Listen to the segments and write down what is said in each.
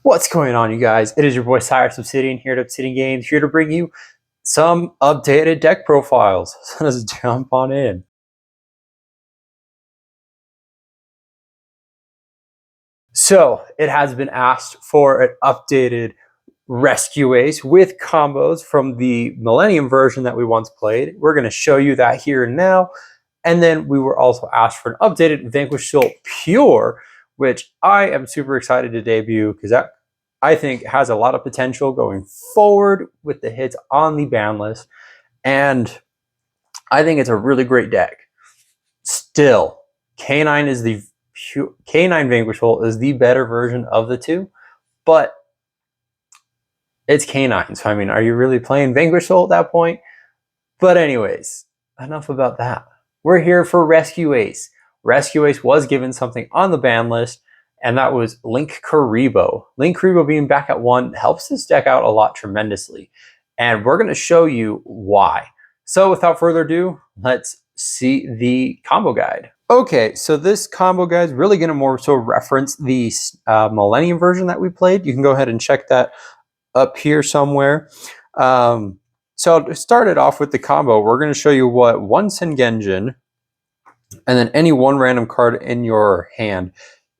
What's going on, you guys? It is your boy Cyrus Obsidian here at Obsidian Games, here to bring you some updated deck profiles. So let's jump on in. So it has been asked for an updated Rescue Ace with combos from the Millennium version that we once played. We're going to show you that here and now. And then we were also asked for an updated Vanquish Soul Pure, which I am super excited to debut because that I think has a lot of potential going forward with the hits on the ban list. And I think it's a really great deck. Still, K9 is the K9 Vanquish Soul is the better version of the two, but it's K9. So I mean, are you really playing Vanquish Soul at that point? But anyways, enough about that. We're here for Rescue Ace. Rescue Ace was given something on the ban list, and that was Link Karibo. Link Karibo being back at 1 helps this deck out a lot tremendously, and we're going to show you why. So without further ado, let's see the combo guide. Okay, so this combo guide is really going to more so reference the Millennium version that we played. You can go ahead and check that up here somewhere. So to start it off with the combo, we're going to show you what one Sengenjin and then any one random card in your hand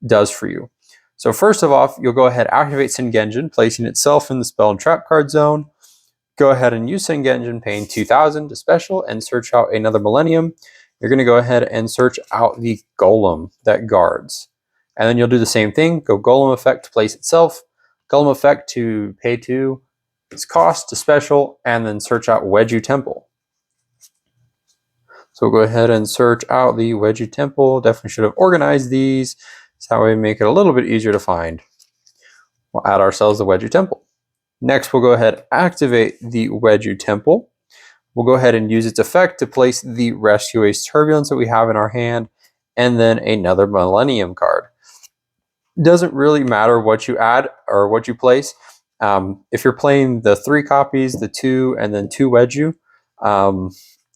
does for you. So first of all, you'll go ahead and activate Sengenjin, placing itself in the spell and trap card zone. Go ahead and use Sengenjin, paying 2,000 to special, and search out another Millennium. You're going to go ahead and search out the Golem that guards. And then you'll do the same thing. Go Golem effect to place itself. Golem effect to pay 2. Its cost to special, and then search out Wedju Temple. So we'll go ahead and search out the Wedju Temple. Definitely should have organized these, so that way we make it a little bit easier to find. We'll add ourselves the Wedju Temple. Next, we'll go ahead and activate the Wedju Temple. We'll go ahead and use its effect to place the Rescue Ace Turbulence that we have in our hand, and then another Millennium card. Doesn't really matter what you add or what you place. If you're playing the 3 copies, the 2, and then 2 Wedju,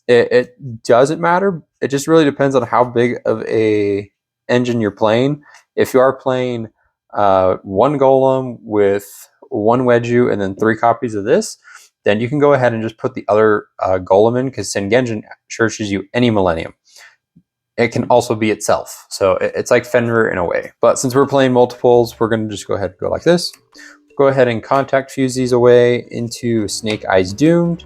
it doesn't matter. It just really depends on how big of a engine you're playing. If you are playing 1 Golem with 1 Wedju and then 3 copies of this, then you can go ahead and just put the other Golem in, because Sengenjin searches you any Millennium. It can also be itself. So it's like Fenrir in a way. But since we're playing multiples, we're going to just go ahead and go like this. Go ahead and contact fuse these away into Snake Eyes Doomed.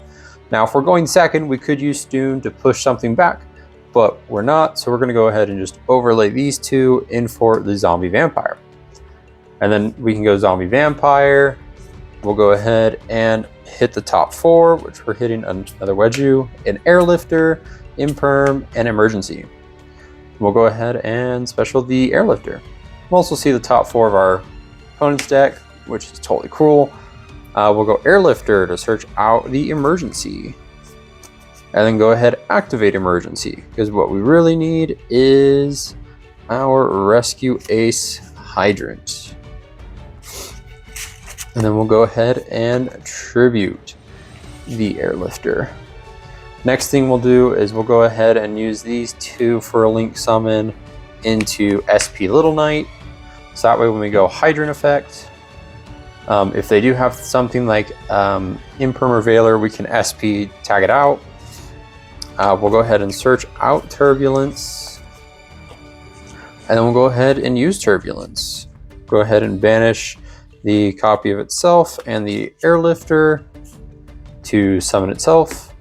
Now, if we're going second, we could use Doomed to push something back, but we're not. So we're going to go ahead and just overlay these 2 in for the Zombie Vampire. And then we can go Zombie Vampire. We'll go ahead and hit the top 4, which we're hitting another Wedju, an Airlifter, Imperm, and Emergency. We'll go ahead and special the Airlifter. We'll also see the top 4 of our opponent's deck, which is totally cool. We'll go Airlifter to search out the Emergency. And then go ahead and activate Emergency, because what we really need is our Rescue Ace Hydrant. And then we'll go ahead and tribute the Airlifter. Next thing we'll do is we'll go ahead and use these 2 for a link summon into SP Little Knight. So that way when we go Hydrant effect, if they do have something like Imperm or Veiler, we can SP tag it out. We'll go ahead and search out Turbulence. And then we'll go ahead and use Turbulence. Go ahead and banish the copy of itself and the Airlifter to summon itself.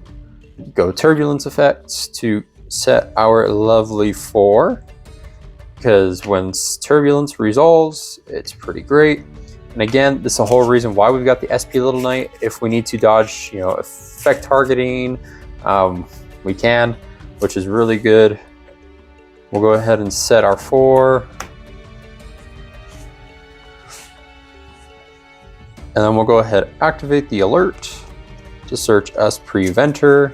Go Turbulence effects to set our lovely 4. Because when Turbulence resolves, it's pretty great. And again, this is the whole reason why we've got the SP Little Knight. If we need to dodge, effect targeting, we can, which is really good. We'll go ahead and set our 4. And then we'll go ahead and activate the alert to search us Preventer.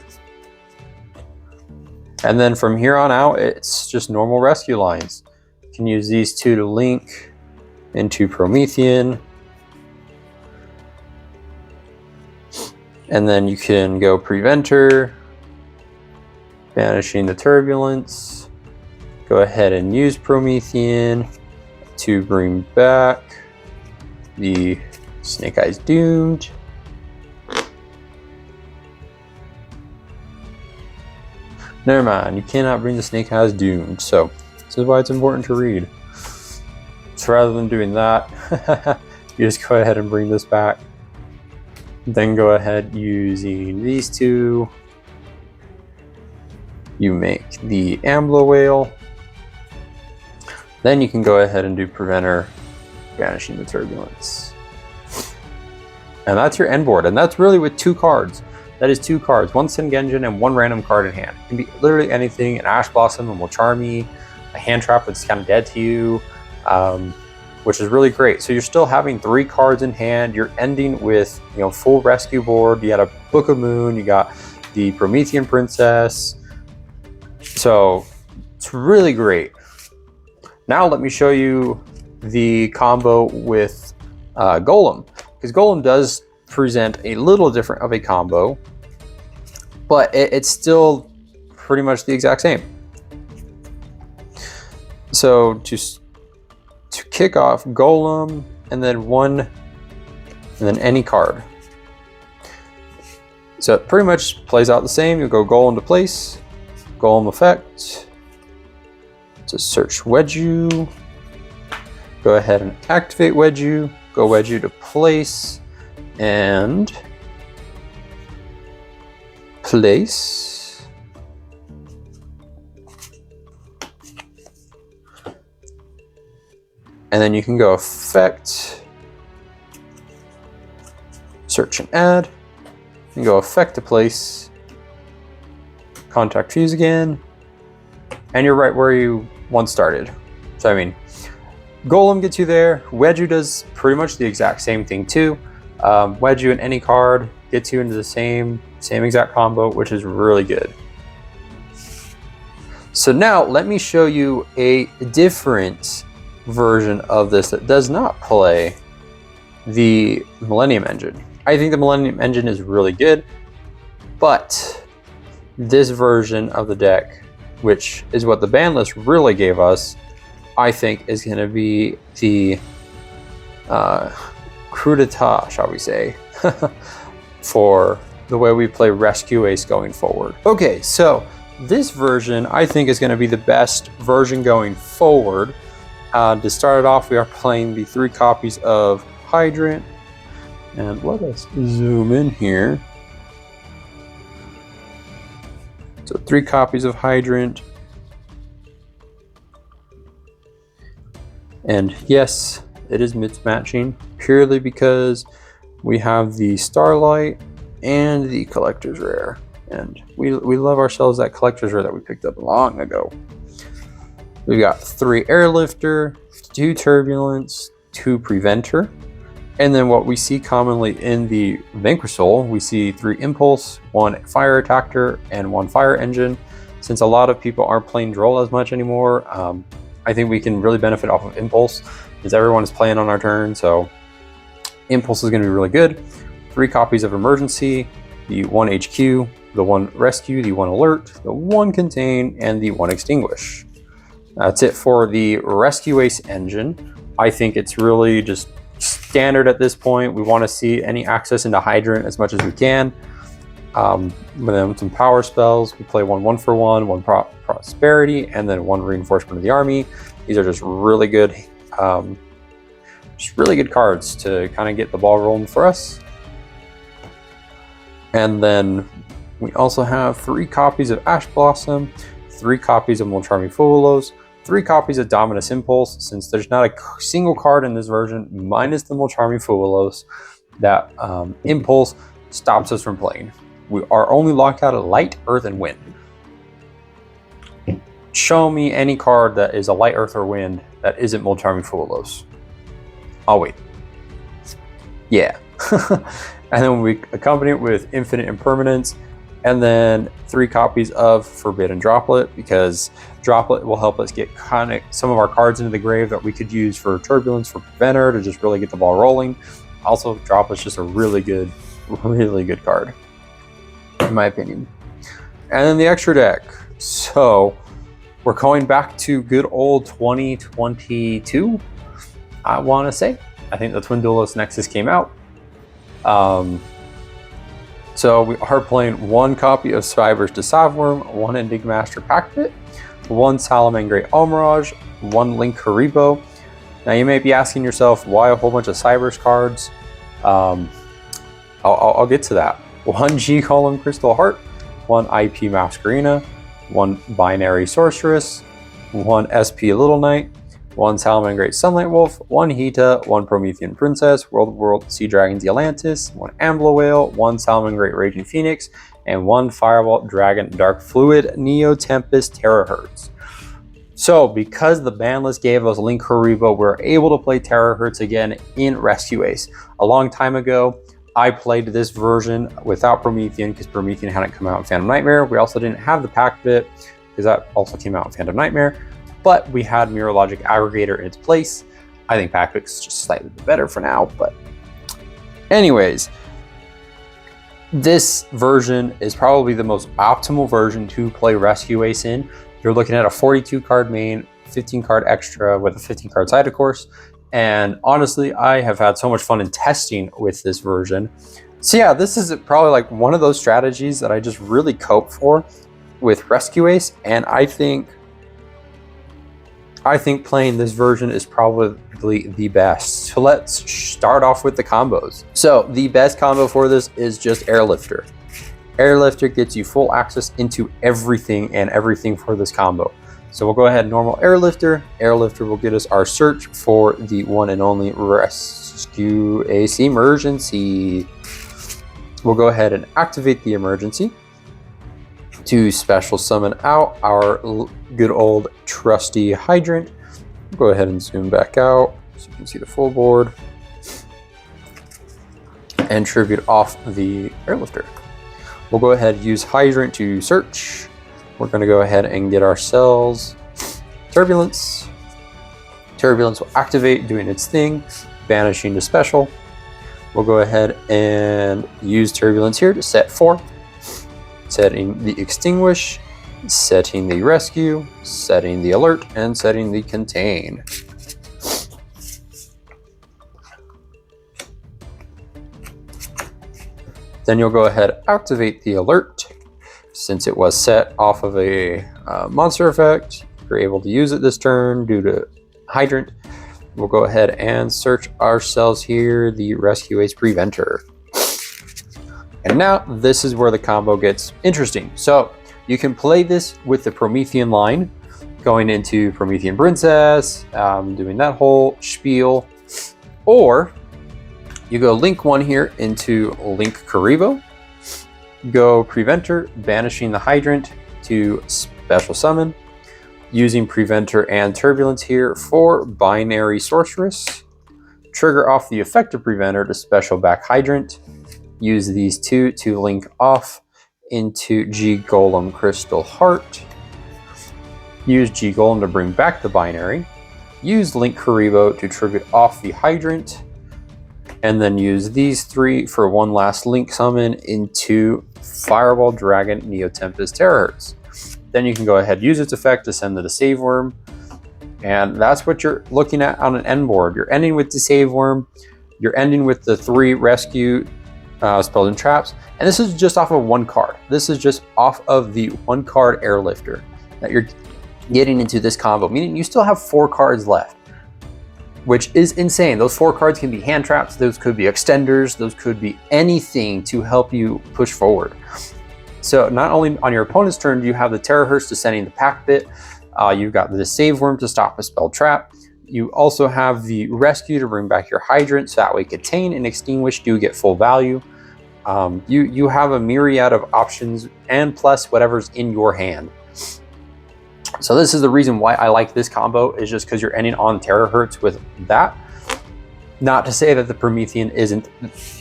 And then from here on out, it's just normal rescue lines. You can use these 2 to link into Promethean. And then you can go Preventer, banishing the Turbulence. Go ahead and use Promethean to bring back the Snake Eyes Doomed. Never mind, you cannot bring the Snake Eyes Doomed. So this is why it's important to read. So rather than doing that, you just go ahead and bring this back. Then go ahead using these two. You make the Ambler Whale. Then you can go ahead and do Preventer, Banishing the Turbulence. And that's your end board. And that's really with 2 cards. That is 2 cards, 1 Sengenjin and 1 random card in hand. It can be literally anything, an Ash Blossom, a Molcharmi, a hand trap that's kind of dead to you, which is really great. So you're still having 3 cards in hand. You're ending with, you know, full rescue board. You got a Book of Moon, you got the Promethean Princess. So it's really great. Now let me show you the combo with Golem, because Golem does present a little different of a combo, but it's still pretty much the exact same. So to kick off, Golem, and then any card. So it pretty much plays out the same. You go Golem to place, Golem effect, to search Wedju, go ahead and activate Wedju, go Wedju to place, and place. And then you can go effect, search and add, and go effect to place, contact fuse again, and you're right where you once started. So I mean, Golem gets you there. Wedju does pretty much the exact same thing too. Wedju and any card gets you into the same exact combo, which is really good. So now let me show you a different version of this that does not play the Millennium engine. I think the Millennium engine is really good, but this version of the deck, which is what the ban list really gave us, I think is going to be the coup d'etat, shall we say, for the way we play Rescue Ace going forward. Okay, so this version I think is going to be the best version going forward. To start it off, we are playing the 3 copies of Hydrant, and let us zoom in here. So 3 copies of Hydrant, and yes, it is mismatching purely because we have the Starlight and the Collector's Rare, and we love ourselves that Collector's Rare that we picked up long ago. We've got 3 Airlifter, 2 Turbulence, 2 Preventer, and then what we see commonly in the Vanquisol, we see 3 Impulse, 1 Fire Attacker, and 1 Fire Engine. Since a lot of people aren't playing Droll as much anymore, I think we can really benefit off of Impulse, because everyone is playing on our turn, so Impulse is going to be really good. 3 copies of Emergency, the 1 HQ, the 1 Rescue, the 1 Alert, the 1 Contain, and the 1 Extinguish. That's it for the Rescue Ace engine. I think it's really just standard at this point. We want to see any access into Hydrant as much as we can. With then some power spells, we play 1 1-for-1, 1 Prosperity, and then 1 Reinforcement of the Army. These are just really good cards to kind of get the ball rolling for us. And then we also have 3 copies of Ash Blossom, 3 copies of Molcharmi Fulos, 3 copies of Dominus Impulse, since there's not a single card in this version, minus the Molcharmi Fulos, that Impulse stops us from playing. We are only locked out of Light, Earth, and Wind. Show me any card that is a Light, Earth, or Wind that isn't Molcharmi Fulos. I'll wait. Yeah. And then we accompany it with Infinite Impermanence, and then 3 copies of Forbidden Droplet, because Droplet will help us get some of our cards into the grave that we could use for Turbulence, for Preventer, to just really get the ball rolling. Also, Droplet's just a really good card, in my opinion. And then the extra deck. So we're going back to good old 2022, I want to say. I think the Twin Duelist Nexus came out. So we are playing one copy of Cybers to Savworm, one Enigmaster Packpit, one Salamangreat Almirage, one Link Haribo. Now you may be asking yourself, why a whole bunch of Cybers cards? I'll get to that. One G-Column Crystal Heart, one IP Masquerena, one Binary Sorceress, one SP Little Knight, one Salamangreat Sunlight Wolf, one Hita, one Promethean Princess, World Sea Dragons Atlantis, one Ambler Whale, one Salamangreat Raging Phoenix, and one Fireball Dragon Dark Fluid Neo Tempest Terahertz. So because the ban list gave us Link Haribo, we're able to play Terahertz again in Rescue Ace. A long time ago, I played this version without Promethean because Promethean hadn't come out in Phantom Nightmare. We also didn't have the Pack Bit because that also came out in Phantom Nightmare. But we had Mirror Logic Aggregator in its place. I think Pack Bit's just slightly better for now. But anyways, this version is probably the most optimal version to play Rescue Ace in. You're looking at a 42 card main, 15 card extra with a 15 card side, of course. And honestly, I have had so much fun in testing with this version. So yeah, this is probably like one of those strategies that I just really cope for with Rescue Ace. And I think playing this version is probably the best. So let's start off with the combos. So the best combo for this is just Airlifter. Airlifter gets you full access into everything and everything for this combo. So we'll go ahead, normal Airlifter. Airlifter will get us our search for the one and only Rescue Ace Emergency. We'll go ahead and activate the emergency to special summon out our good old trusty Hydrant. We'll go ahead and zoom back out so you can see the full board. And tribute off the Airlifter. We'll go ahead and use Hydrant to search. We're going to go ahead and get ourselves Turbulence. Turbulence will activate, doing its thing, banishing to special. We'll go ahead and use Turbulence here to set 4. Setting the Extinguish, setting the Rescue, setting the Alert, and setting the Contain. Then you'll go ahead, activate the Alert. Since it was set off of a monster effect, you're able to use it this turn due to Hydrant. We'll go ahead and search ourselves here the Rescue Ace Preventer. And now this is where the combo gets interesting. So you can play this with the Promethean line, going into Promethean Princess, doing that whole spiel. Or you go Link 1 here into Link Haribo. Go Preventer, banishing the Hydrant to special summon. Using Preventer and Turbulence here for Binary Sorceress. Trigger off the effective Preventer to special back Hydrant. Use these two to link off into G-Golem Crystal Heart. Use G-Golem to bring back the Binary. Use Link Haribo to tribute off the Hydrant. And then use these 3 for one last Link summon into Fireball Dragon Neo Tempest Terahertz. Then you can go ahead, use its effect to send the Save Worm. And that's what you're looking at on an end board. You're ending with the Save Worm. You're ending with the 3 Rescue spells and traps, and this is just off of 1 card. This is just off of the 1 card Airlifter that you're getting into this combo, meaning you still have 4 cards left, which is insane. Those 4 cards can be hand traps, those could be extenders, those could be anything to help you push forward. So not only on your opponent's turn do you have the Terahertz descending the Pack Bit, you've got the Save Worm to stop a spell trap. You also have the Rescue to bring back your Hydrant, so that way Contain and Extinguish do get full value. You have a myriad of options, and plus whatever's in your hand. So this is the reason why I like this combo, is just because you're ending on Terahertz with that. Not to say that the Promethean isn't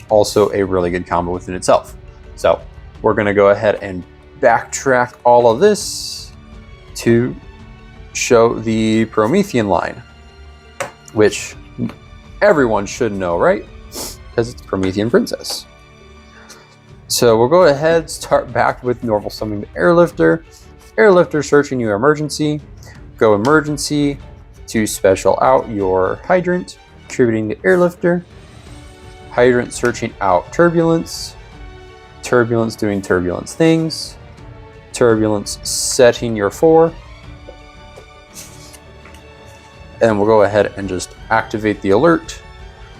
also a really good combo within itself. So we're going to go ahead and backtrack all of this to show the Promethean line, which everyone should know, right? Because it's Promethean Princess. So we'll go ahead, start back with normal summoning the Airlifter. Airlifter searching your emergency. Go emergency to special out your Hydrant. contributing the airlifter, hydrant searching out turbulence, turbulence doing turbulence things, turbulence setting your 4, and we'll go ahead and just activate the alert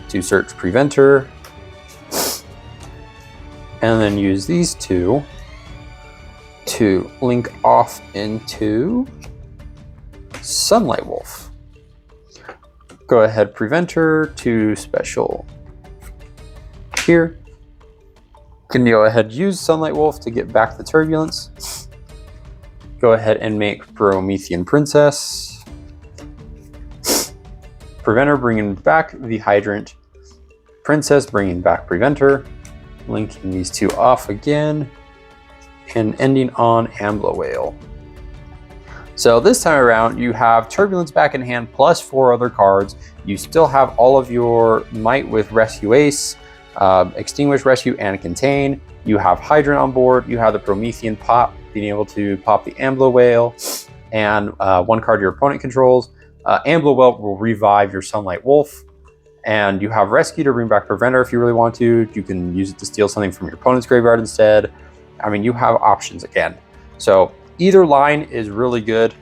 to search preventer, and then use these two to link off into Sunlight Wolf. Go ahead, preventer to special here. Can you go ahead and use Sunlight Wolf to get back the turbulence? Go ahead and make Promethean Princess. Preventer bringing back the hydrant. Princess bringing back preventer. Linking these two off again. And ending on Ambler Whale. So this time around, you have Turbulence back in hand plus 4 other cards. You still have all of your might with Rescue Ace, Extinguish, Rescue, and Contain. You have Hydrant on board. You have the Promethean Pop, being able to pop the Ambler Whale, and 1 card your opponent controls. Ambler Whale will revive your Sunlight Wolf. And you have Rescue to bring back Preventer if you really want to. You can use it to steal something from your opponent's graveyard instead. I mean, you have options again. So either line is really good,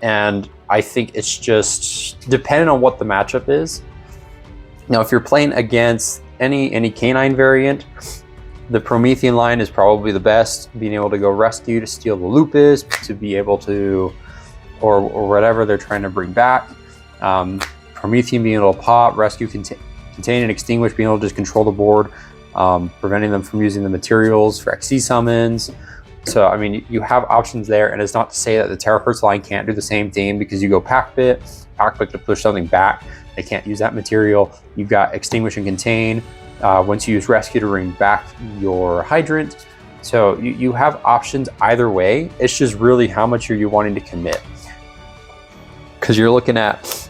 and I think it's just depending on what the matchup is. Now, if you're playing against any canine variant, the Promethean line is probably the best, being able to go Rescue to steal the Lupus, to be able to, or whatever they're trying to bring back. Promethean being able to pop, Rescue, Contain, and Extinguish, being able to just control the board, preventing them from using the materials for XC summons. So, I mean, you have options there, and it's not to say that the Terra First line can't do the same thing, because you go Pack Pit to push something back. They can't use that material. You've got Extinguish and Contain. Once you use Rescue to bring back your Hydrant. So you have options either way. It's just really how much are you wanting to commit. Because you're looking at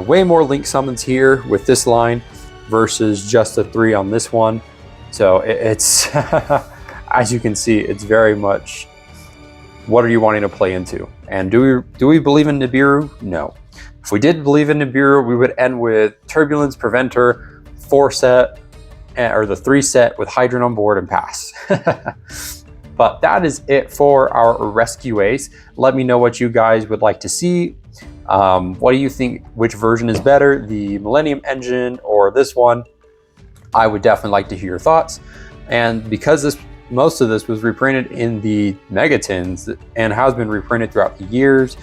way more link summons here with this line versus just the 3 on this one. So it's... As you can see, it's very much what are you wanting to play into? And do we believe in Nibiru? No. If we did believe in Nibiru, we would end with Turbulence, Preventer, 4 set, or the 3 set with Hydrant on board and pass. But that is it for our Rescue Ace. Let me know what you guys would like to see. What do you think? Which version is better, the Millennium engine or this one? I would definitely like to hear your thoughts. And because most of this was reprinted in the Megatins and has been reprinted throughout the years,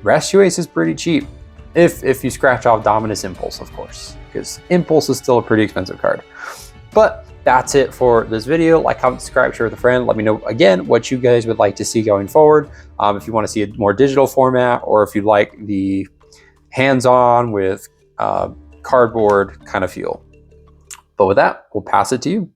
Rescue Ace is pretty cheap. If you scratch off Dominus Impulse, of course, because Impulse is still a pretty expensive card. But that's it for this video. Like, comment, subscribe, share with a friend. Let me know again what you guys would like to see going forward. If you want to see a more digital format, or if you like the hands-on with cardboard kind of feel. But with that, we'll pass it to you.